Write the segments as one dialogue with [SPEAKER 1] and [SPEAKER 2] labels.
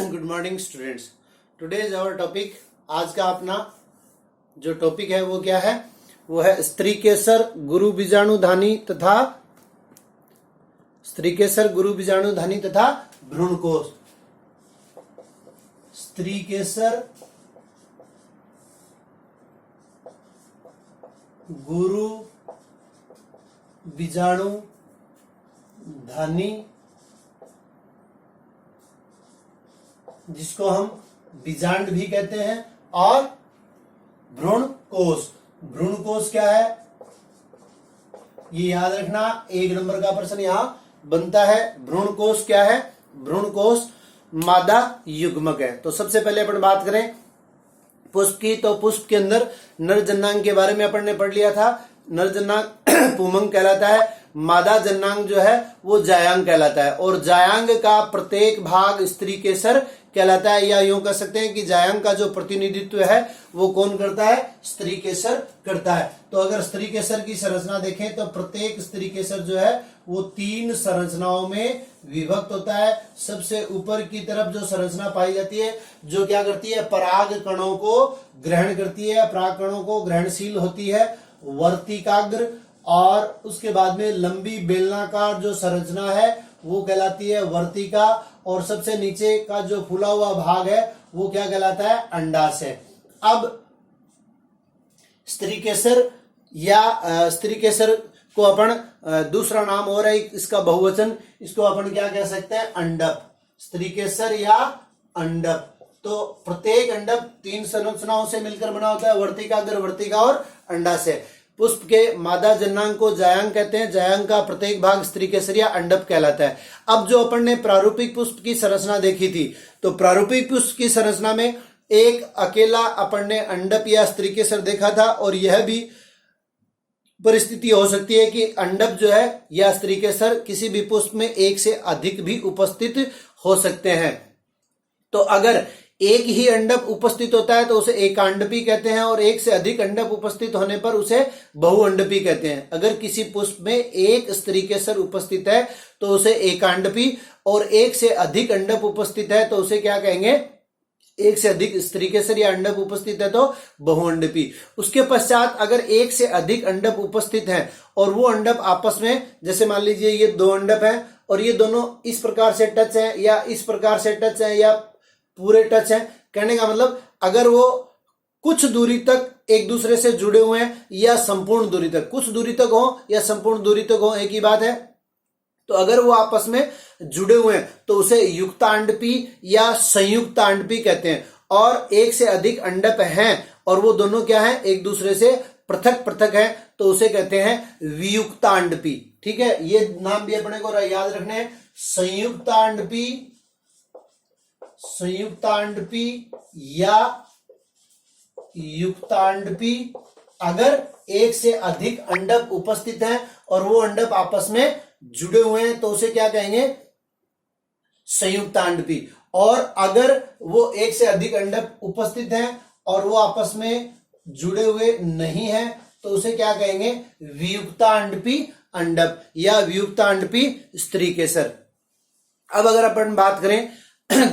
[SPEAKER 1] Good morning students. Today is our topic. आज का अपना जो टॉपिक है वो क्या है? वो है स्त्रीकेसर, गुरु बीजाणु धानी तथा भ्रूणकोश। स्त्रीकेसर, गुरु बीजाणु धानी, जिसको हम बीजांड भी कहते हैं, और भ्रूणकोश। भ्रूणकोश क्या है ये याद रखना, 1 नंबर का प्रश्न यहां बनता है। भ्रूणकोश क्या है? भ्रूणकोश मादा युग्मक है। तो सबसे पहले अपन बात करें पुष्प की, तो पुष्प के अंदर नर जन्नांग के बारे में अपन ने पढ़ लिया था। नर जन्नांग पुमंग कहलाता है, मादा जन्नांग जो है वो जायांग कहलाता है, और जायांग का प्रत्येक भाग स्त्रीकेसर कहलाता है। या यूं कह सकते हैं कि जायांग का जो प्रतिनिधित्व है वो कौन करता है? स्त्रीकेसर करता है। तो अगर स्त्रीकेसर की संरचना देखें तो प्रत्येक स्त्रीकेसर जो है वो 3 संरचनाओं में विभक्त होता है। सबसे ऊपर की तरफ जो संरचना पाई जाती है, जो क्या करती है? पराग कणों को ग्रहण करती है, पराग कणों को ग्रहणशील होती है, वर्तिकाग्र। और उसके बाद में लंबी बेलनाकार जो संरचना है वो कहलाती है वर्तिका, और सबसे नीचे का जो फूला हुआ भाग है वो क्या कहलाता है? अंडाशय। अब स्त्रीकेसर या स्त्रीकेसर को अपन दूसरा नाम और है इसका बहुवचन, इसको अपन क्या कह सकते हैं? अंडप। स्त्रीकेसर या अंडप। तो प्रत्येक अंडप 3 संरचनाओं से मिलकर बना होता है, वर्तिका, गर्भवर्तिका और अंडाशय। पुष्प के मादा जन्नांग को जायांग कहते हैं। जायांग का प्रत्येक भाग स्त्रीकेसर या अंडप कहलाता है। अब जो अपन ने प्रारूपिक पुष्प की संरचना देखी थी, तो प्रारूपिक पुष्प की संरचना में एक अकेला अपन ने अंडप या स्त्रीकेसर देखा था, और यह भी परिस्थिति हो सकती है कि अंडप जो है या स्त्रीकेसर किसी भी पुष्प में एक से अधिक भी उपस्थित हो सकते हैं। तो अगर एक ही अंडप उपस्थित होता है तो उसे एकांडपी कहते हैं, और एक से अधिक अंडप उपस्थित होने पर उसे बहुअंडपी कहते हैं। अगर किसी पुष्प में एक स्त्रीकेसर उपस्थित है तो उसे एकांडपी, और एक से अधिक अंडप उपस्थित है तो उसे क्या कहेंगे? एक से अधिक स्त्रीकेसर या अंडप उपस्थित है तो बहुअंडपी। उसके पश्चात अगर एक से अधिक अंडप उपस्थित है और वो अंडप आपस में, जैसे मान लीजिए ये 2 अंडप हैं और ये दोनों इस प्रकार से टच है या इस प्रकार से टच है या पूरे टच है, कहने का मतलब अगर वो कुछ दूरी तक एक दूसरे से जुड़े हुए हैं या संपूर्ण दूरी तक, कुछ दूरी तक हो या संपूर्ण दूरी तक हो, एक ही बात है। तो अगर वो आपस में जुड़े हुए हैं तो उसे युक्तांडपी या संयुक्तांडपी कहते हैं। और एक से अधिक अंडप हैं और वो दोनों क्या है? एक दूसरे से पृथक पृथक है, तो उसे कहते हैं वियुक्तांडपी। ठीक है, ये नाम भी अपने को याद रखने हैं। संयुक्तांडपी या युक्तांडपी। अगर एक से अधिक अंडप उपस्थित हैं और वो अंडप आपस में जुड़े हुए हैं तो उसे क्या कहेंगे? संयुक्तांडपी। और अगर वो एक से अधिक अंडप उपस्थित हैं और वो आपस में जुड़े हुए नहीं हैं तो उसे क्या कहेंगे? वियुक्तांडपी अंडप या वियुक्तांडपी स्त्रीकेसर। अब अगर अपन बात करें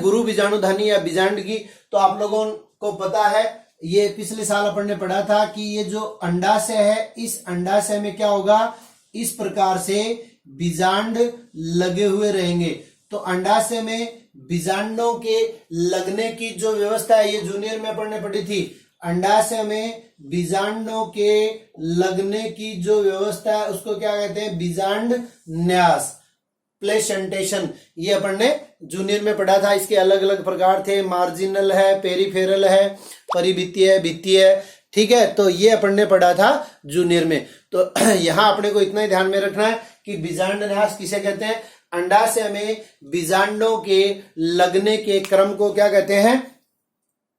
[SPEAKER 1] गुरु बीजाणुधानी या बीजांड की, तो आप लोगों को पता है, ये पिछले साल अपन ने पढ़ा था कि ये जो अंडाशय है, इस अंडाशय में क्या होगा? इस प्रकार से बीजांड लगे हुए रहेंगे। तो अंडाशय में बीजांडों के लगने की जो व्यवस्था है, ये जूनियर में अपन ने पढ़ी थी। अंडाशय में बीजांडों के लगने की जो व्यवस्था है उसको क्या कहते हैं? बीजांड न्यास, प्लेसेंटेशन। ये अपन ने जूनियर में पढ़ा था। इसके अलग अलग प्रकार थे, मार्जिनल है, पेरिफेरल है, परिभित्तीय है, भित्तीय है। ठीक है, तो ये अपन ने पढ़ा था जूनियर में। तो यहां अपने को इतना ही ध्यान में रखना है कि बीजांड न्यास किसे कहते हैं? अंडाशय में बीजांडों के लगने के क्रम को क्या कहते हैं?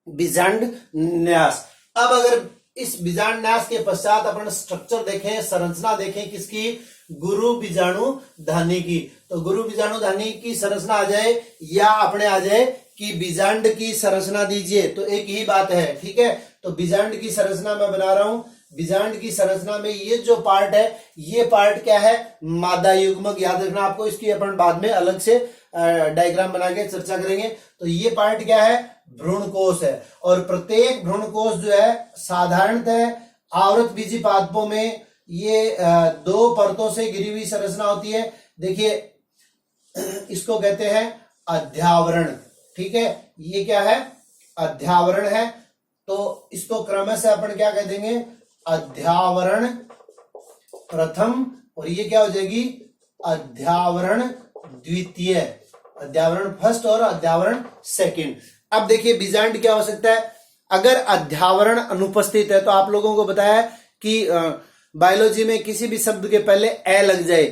[SPEAKER 1] बीजांड न्यास। अब अगर इस बीजांड न्यास के पश्चात अपन स्ट्रक्चर देखें, संरचना देखें किसकी? गुरु बीजाणु धानी की। तो गुरु बीजाणु धानी की संरचना आ जाए या अपने आ जाए कि बीजांड की संरचना दीजिए, तो एक ही बात है। ठीक है, तो बीजांड की संरचना मैं बना रहा हूं। बीजांड की संरचना में ये जो पार्ट है, ये पार्ट क्या है, मादा युग्मक। याद रखना आपको, इसकी अपन बाद में अलग से डायग्राम बना के चर्चा करेंगे। तो ये पार्ट क्या है, भ्रूणकोश है। और प्रत्येक भ्रूणकोश जो है साधारणतः आवृतबीजी पादपों में ये दो परतों से घिरी हुई संरचना होती है। देखिए, इसको कहते हैं अध्यावरण। ठीक है, ये क्या है, अध्यावरण है। तो इसको क्रमशः अपन क्या कह देंगे, अध्यावरण प्रथम, और ये क्या हो जाएगी, अध्यावरण द्वितीय, अध्यावरण फर्स्ट और अध्यावरण सेकंड। अब देखिए बीजांड क्या हो सकता है, अगर अध्यावरण अनुपस्थित है, तो आप लोगों को बताया कि बायोलॉजी में किसी भी शब्द के पहले ए लग जाए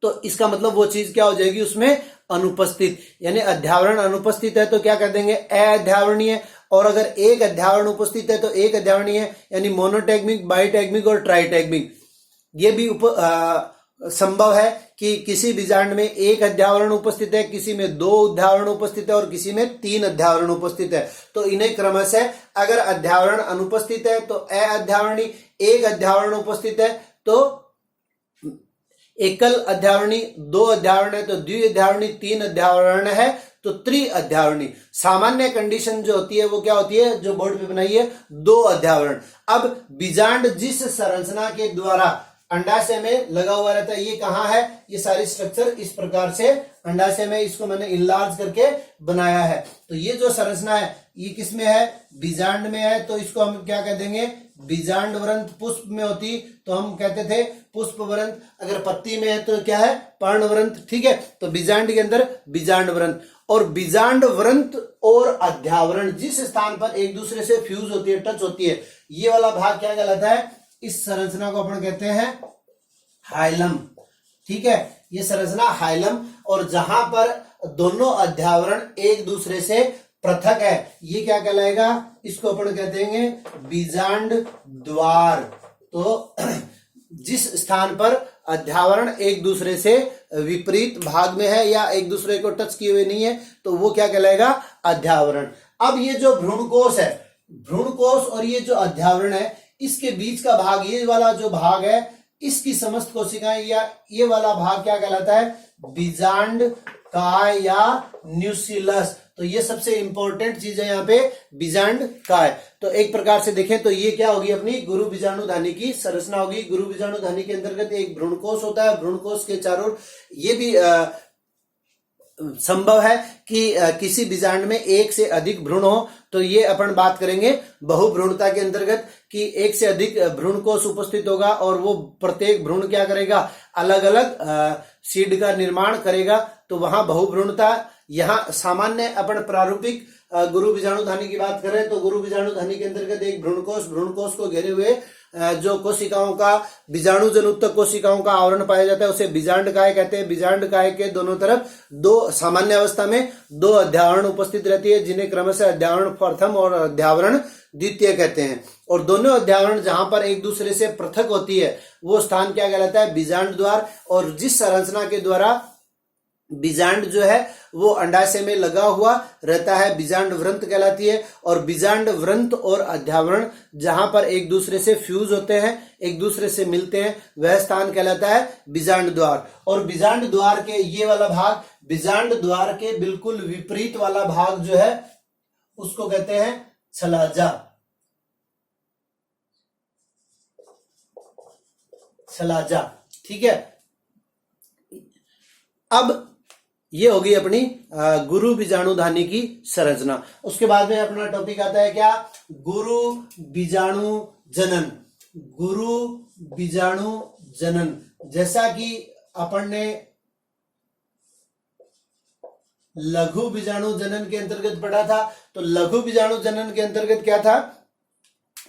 [SPEAKER 1] तो इसका मतलब वो चीज क्या हो जाएगी, उसमें अनुपस्थित। यानी अध्यावरण अनुपस्थित है तो क्या कर देंगे, अध्यावरणीय। और अगर एक अध्यावरण उपस्थित है तो एक अध्यावरणीय, यानी मोनोटैग्मिक, बाइटैग्मिक और ट्राइटैग्मिक। ये भी संभव है कि किसी बीजांड में एक अध्यावरण उपस्थित है, किसी में दो अध्यावरण उपस्थित है और किसी में तीन अध्यावरण उपस्थित है। तो इन्हें क्रमशः, अगर अध्यावरण अनुपस्थित है तो अध्यावरणी, एक अध्यावरण उपस्थित है तो एकल अध्यावरणी, दो अध्यावरण है तो द्विअध्यावरणी, तीन अध्यावरण है तो त्रिअध्यावरणी। सामान्य कंडीशन जो होती है वो क्या होती है, जो बोर्ड पे बनाई है, दो अध्यावरण। अब बीजांड जिस संरचना के द्वारा अंडाशय में लगा हुआ रहता है, ये कहाँ है, ये सारी स्ट्रक्चर इस प्रकार से अंडाशय में, इसको मैंने इनलार्ज करके बनाया है। तो ये जो संरचना है ये किस में है, बीजांड में है। तो इसको हम क्या कह देंगे, बीजांड वृंत। पुष्प में होती तो हम कहते थे पुष्प वृंत, अगर पत्ती में है तो क्या है, पर्ण वृंत। ठीक है, तो बीजांड के अंदर बीजांड वृंत। और बीजांड वृंत और अध्यावरण जिस स्थान पर एक दूसरे से फ्यूज होती है, टच होती है, ये वाला भाग क्या कहलाता है, इस संरचना को अपन कहते हैं हाइलम। ठीक है, ये संरचना हाइलम। और जहां पर दोनों अध्यावरण एक दूसरे से पृथक है, ये क्या कहलाएगा, इसको अपन कहते हैं बीजांड द्वार। तो जिस स्थान पर अध्यावरण एक दूसरे से विपरीत भाग में है या एक दूसरे को टच किए हुए नहीं है, तो वो क्या कहलाएगा, अध्यावरण। अब ये जो भ्रूणकोश है, भ्रूणकोश और ये जो अध्यावरण है, इसके बीच का भाग, ये वाला जो भाग है, इसकी समस्त कोशिकाएं या ये वाला भाग क्या कहलाता है, बीजांड काय या न्यूसिलस। तो ये सबसे इंपॉर्टेंट चीज है यहाँ पे, बीजांड काय। तो एक प्रकार से देखें तो ये क्या होगी, अपनी गुरु बीजाणुधानी की संरचना होगी। गुरु बीजाणुधानी के अंतर्गत एक भ्रूणकोश होता है, भ्रूणकोश के चारों, ये भी संभव है कि किसी बीजांड में एक से अधिक भ्रूण हो। तो ये अपन बात करेंगे बहुभ्रूणता के अंतर्गत कि एक से अधिक भ्रूणकोश उपस्थित होगा और वो प्रत्येक भ्रूण क्या करेगा, अलग अलग सीड का निर्माण करेगा। तो वहां बहुभ्रूणता। यहाँ सामान्य अपन प्रारूपिक गुरु बीजाणुधानी की बात करें तो गुरु बीजाणुधानी के अंतर्गत एक भ्रूणकोश को घेरे हुए जो कोशिकाओं का, बीजाणु जनुत्तक कोशिकाओं का आवरण पाया जाता है, उसे बीजांड काय कहते हैं। बीजांड काय के दोनों तरफ दो, सामान्य अवस्था में दो अध्यावरण उपस्थित रहती है, जिन्हें क्रमशः अध्यावरण प्रथम और अध्यावरण द्वितीय कहते हैं। और दोनों अध्यावरण जहां पर एक दूसरे से पृथक होती है, वो स्थान क्या कहलाता है, बीजांड द्वार। और जिस संरचना के द्वारा बीजांड जो है वो अंडाशय में लगा हुआ रहता है, बीजांड वृंत कहलाती है। और बीजांड वृंत और अध्यावरण जहां पर एक दूसरे से फ्यूज होते हैं, एक दूसरे से मिलते हैं, वह स्थान कहलाता है बीजांड द्वार। और बीजांड द्वार के ये वाला भाग, बीजांड द्वार के बिल्कुल विपरीत वाला भाग जो है उसको कहते हैं छलाजा। छलाजा, ठीक है। अब ये होगी अपनी गुरु बीजाणुधानी की संरचना। उसके बाद में अपना टॉपिक आता है क्या, गुरु बीजाणु जनन। गुरु बीजाणु जनन, जैसा कि अपन ने लघु बीजाणु जनन के अंतर्गत पढ़ा था, तो लघु बीजाणु जनन के अंतर्गत क्या था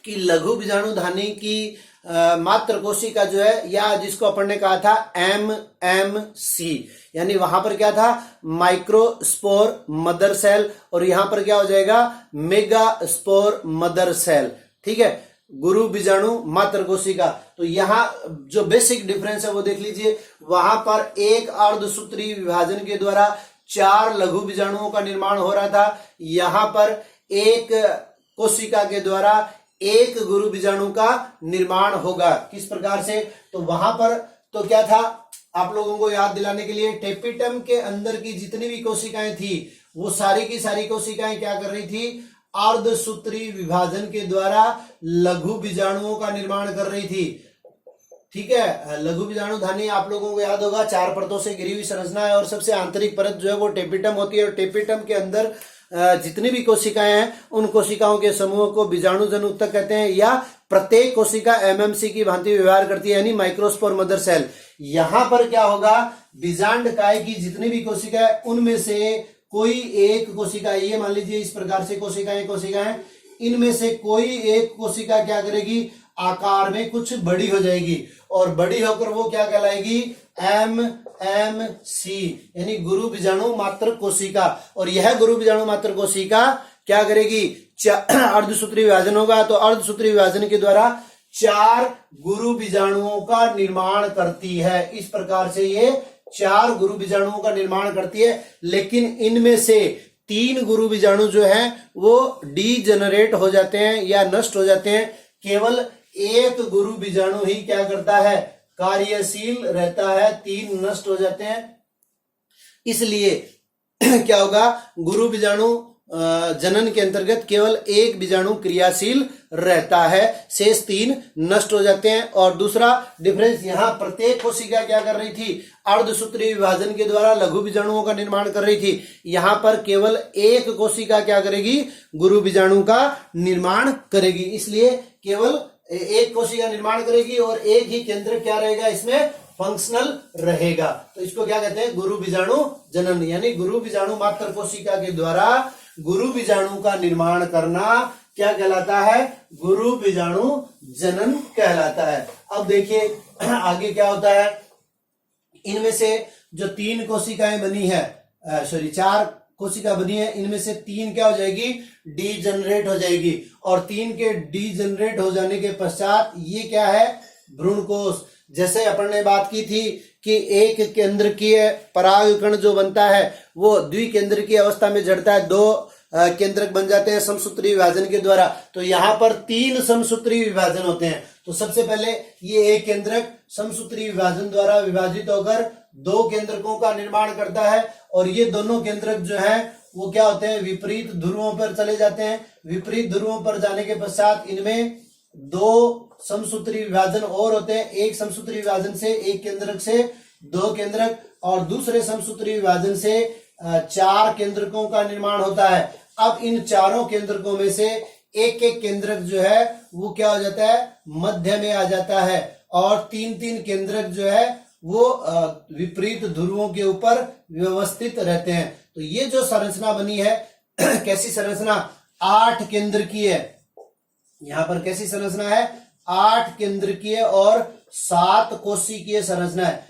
[SPEAKER 1] कि लघु बीजाणुधानी की मात्र कोशिका जो है, या जिसको अपन ने कहा था MMC, यानी वहां पर क्या था, माइक्रोस्पोर मदर सेल, और यहां पर क्या हो जाएगा, मेगा स्पोर मदर सेल। ठीक है, गुरु बीजाणु मात्र कोशिका। तो यहाँ जो बेसिक डिफरेंस है वो देख लीजिए। वहां पर एक अर्धसूत्री विभाजन के द्वारा 4 लघु बीजाणुओं का निर्माण हो रहा था, यहां पर एक कोशिका के द्वारा एक गुरु बीजाणु का निर्माण होगा। किस प्रकार से? तो वहां पर तो क्या था, आप लोगों को याद दिलाने के लिए, टेपिटम के अंदर की जितनी भी कोशिकाएं थी वो सारी की सारी कोशिकाएं क्या कर रही थी? अर्धसूत्री विभाजन के द्वारा लघु बीजाणुओं का निर्माण कर रही थी। ठीक है, लघु बीजाणु धानी आप लोगों को याद होगा 4 परतों से घिरी हुई संरचना है और सबसे आंतरिक परत जो है वो टेपिटम होती है और टेपिटम के अंदर जितनी भी कोशिकाएं हैं उन कोशिकाओं के समूह को बीजाणु जन ऊतक कहते हैं, या प्रत्येक कोशिका एमएमसी की भांति व्यवहार करती है, यानी माइक्रोस्पोर मदर सेल। यहां पर क्या होगा, बीजांड काय की जितनी भी कोशिका है उनमें से कोई एक कोशिका, ये मान लीजिए इस प्रकार से कोशिकाएं, इनमें से कोई एक कोशिका क्या करेगी, आकार में कुछ बड़ी हो जाएगी और बड़ी होकर वो क्या कहलाएगी, एमएमसी, यानी गुरु बीजाणु मात्र कोशिका। और यह गुरु बीजाणु मात्र कोशिका क्या करेगी, अर्धसूत्री विभाजन होगा तो अर्धसूत्री विभाजन के द्वारा 4 गुरु बीजाणुओं का निर्माण करती है। इस प्रकार से ये 4 गुरु बीजाणुओं का निर्माण करती है, लेकिन इनमें से 3 गुरु बीजाणु जो हैं वो डीजेनरेट हो जाते हैं या नष्ट हो जाते हैं। केवल एक गुरु बीजाणु ही क्या करता है, कार्यशील रहता है, 3 नष्ट हो जाते हैं। इसलिए क्या होगा, गुरु बीजाणु जनन के अंतर्गत केवल एक बीजाणु क्रियाशील रहता है, शेष 3 नष्ट हो जाते हैं। और दूसरा डिफरेंस, यहां प्रत्येक कोशिका क्या कर रही थी, अर्धसूत्री विभाजन के द्वारा लघु बीजाणुओं का निर्माण कर रही थी। यहां पर केवल एक कोशिका क्या करेगी, गुरु बीजाणु का निर्माण करेगी। इसलिए केवल एक कोशिका निर्माण करेगी और एक ही केंद्र क्या रहेगा, इसमें फंक्शनल रहेगा। तो इसको क्या कहते हैं, गुरु बीजाणु जनन, यानी गुरु बीजाणु मात्र कोशिका के द्वारा गुरु बीजाणु का निर्माण करना क्या कहलाता है, गुरु बीजाणु जनन कहलाता है। अब देखिए आगे क्या होता है, इनमें से जो 3 कोशिकाएं बनी है, 4 कोशिका बनी है, इनमें से 3 क्या हो जाएगी, डीजेनरेट हो जाएगी। और 3 के डीजेनरेट हो जाने के पश्चात ये क्या है, भ्रूणकोश। जैसे अपन ने बात की थी कि एक केंद्रकीय परागकण जो बनता है वो द्विकेंद्रकीय अवस्था में झड़ता है, 2 केंद्रक बन जाते हैं समसूत्री विभाजन के द्वारा। तो यहां पर 3 समसूत्री विभाजन होते हैं। तो सबसे पहले ये एक केंद्रक समसूत्री विभाजन द्वारा विभाजित होकर 2 केंद्रकों का निर्माण करता है और ये दोनों केंद्रक जो है वो क्या होते हैं, विपरीत ध्रुवों पर चले जाते हैं। विपरीत ध्रुवों पर जाने के पश्चात इनमें 2 समसूत्री विभाजन और होते हैं, एक समसूत्री विभाजन से एक केंद्रक से 2 केंद्रक और दूसरे समसूत्री विभाजन से 4 केंद्रकों का निर्माण होता है। अब इन 4 केंद्रकों में से एक एक केंद्रक जो है वो क्या हो जाता है, मध्य में आ जाता है और 3-3 केंद्रक जो है वो विपरीत ध्रुवों के ऊपर व्यवस्थित रहते हैं। तो ये जो संरचना बनी है कैसी संरचना, 8 केंद्रकीय, यहां पर कैसी संरचना है, 8 केंद्रकीय और 7 कोशिकीय संरचना है।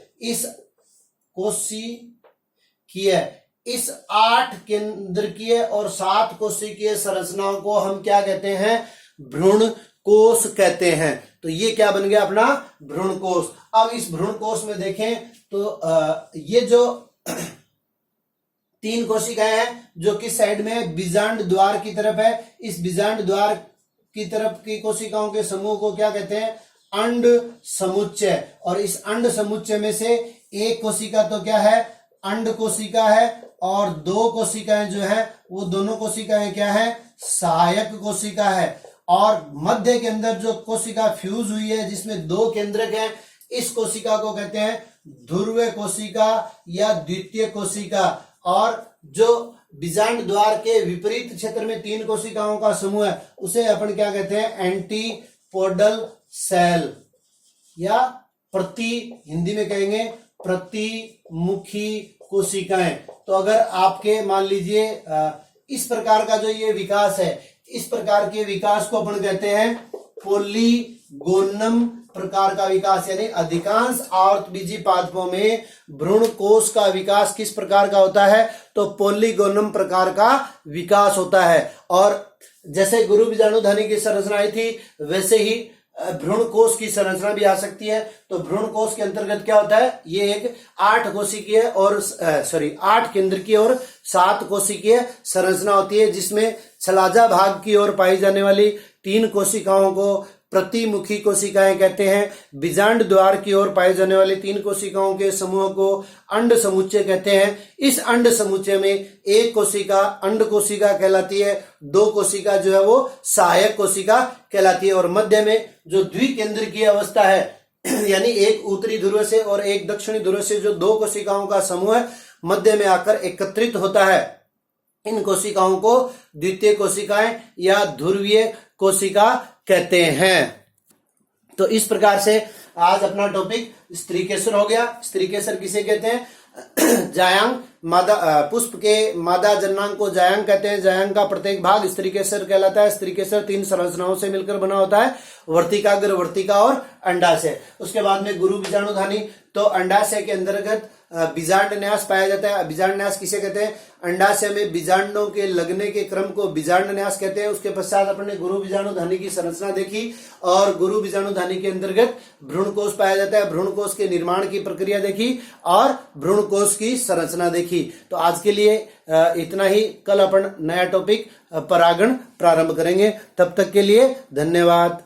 [SPEAKER 1] इस 8 केंद्रकीय और 7 कोशिकीय संरचनाओं को हम क्या कहते हैं, भ्रूणकोश कहते हैं। तो ये क्या बन गया अपना भ्रूणकोश। अब इस भ्रूणकोश में देखें तो ये जो 3 कोशिकाएं हैं जो किस साइड में है, बीजांड द्वार की तरफ है। इस बीजांड द्वार की तरफ की कोशिकाओं के समूह को क्या कहते हैं, अंड समुच्चय। और इस अंड समुच्चय में से एक कोशिका तो क्या है, अंड कोशिका है और 2 कोशिकाएं जो है वो दोनों कोशिकाएं क्या है, सहायक कोशिका है। और मध्य के अंदर जो कोशिका फ्यूज हुई है जिसमें 2 केंद्रक हैं, इस कोशिका को कहते हैं ध्रुव कोशिका या द्वितीय कोशिका। और जो बीजांड द्वार के विपरीत क्षेत्र में 3 कोशिकाओं का समूह है उसे अपन क्या कहते हैं, एंटीपोडल सेल या हिंदी में कहेंगे प्रतिमुखी कोशिकाएं। तो अगर आपके मान लीजिए इस प्रकार का जो ये विकास है, इस प्रकार के विकास को अपन कहते हैं पोलीगोनम प्रकार का विकास, यानी अधिकांश आवृतबीजी पादपों में भ्रूणकोश का विकास किस प्रकार का होता है, तो पोलीगोनम प्रकार का विकास होता है। और जैसे गुरु बीजाणु धनी की संरचना आई थी वैसे ही भ्रूणकोश की संरचना भी आ सकती है। तो भ्रूणकोश के अंतर्गत क्या होता है, ये एक 8 कोशिकीय और 8 केंद्रकीय और 7 कोशिकीय संरचना होती है जिसमें छलाजा भाग की ओर पाई जाने वाली 3 कोशिकाओं को प्रतिमुखी कोशिकाएं कहते हैं। बीजांड द्वार की ओर पाए जाने वाली 3 कोशिकाओं के समूह को अंड समुच्चय कहते हैं। इस अंड समुच्चय में एक कोशिका अंड कोशिका कहलाती है, 2 कोशिका जो है वो सहायक कोशिका कहलाती है, और मध्य में जो द्विकेंद्र की अवस्था है यानी एक उत्तरी ध्रुव से और एक दक्षिणी ध्रुव से जो 2 कोशिकाओं का समूह मध्य में आकर एकत्रित होता है, इन कोशिकाओं को द्वितीय कोशिकाएं या ध्रुवीय कोशिका कहते हैं। तो इस प्रकार से आज अपना टॉपिक स्त्रीकेसर हो गया। स्त्रीकेसर किसे कहते हैं? जायांग मादा पुष्प के मादा जननांग को जायांग कहते हैं। जायांग का प्रत्येक भाग स्त्रीकेसर कहलाता है। स्त्रीकेसर 3 संरचनाओं से मिलकर बना होता है, वर्तिका, गर्भवर्तिका और अंडाशय। उसके बाद में गुरु बीजाणुधानी। तो अंडाशय के अंतर्गत बीजांड न्यास पाया जाता है। बीजांड न्यास किसे कहते हैं? अंडाशय में बीजांडों के लगने के क्रम को बीजांड न्यास कहते हैं। उसके पश्चात अपने गुरु बीजाणुधानी की संरचना देखी, और गुरु बीजाणुधानी के अंतर्गत भ्रूणकोश पाया जाता है। भ्रूणकोश के निर्माण की प्रक्रिया देखी और भ्रूणकोश की संरचना देखी। तो आज के लिए इतना ही। कल अपन नया टॉपिक परागण प्रारंभ करेंगे। तब तक के लिए धन्यवाद।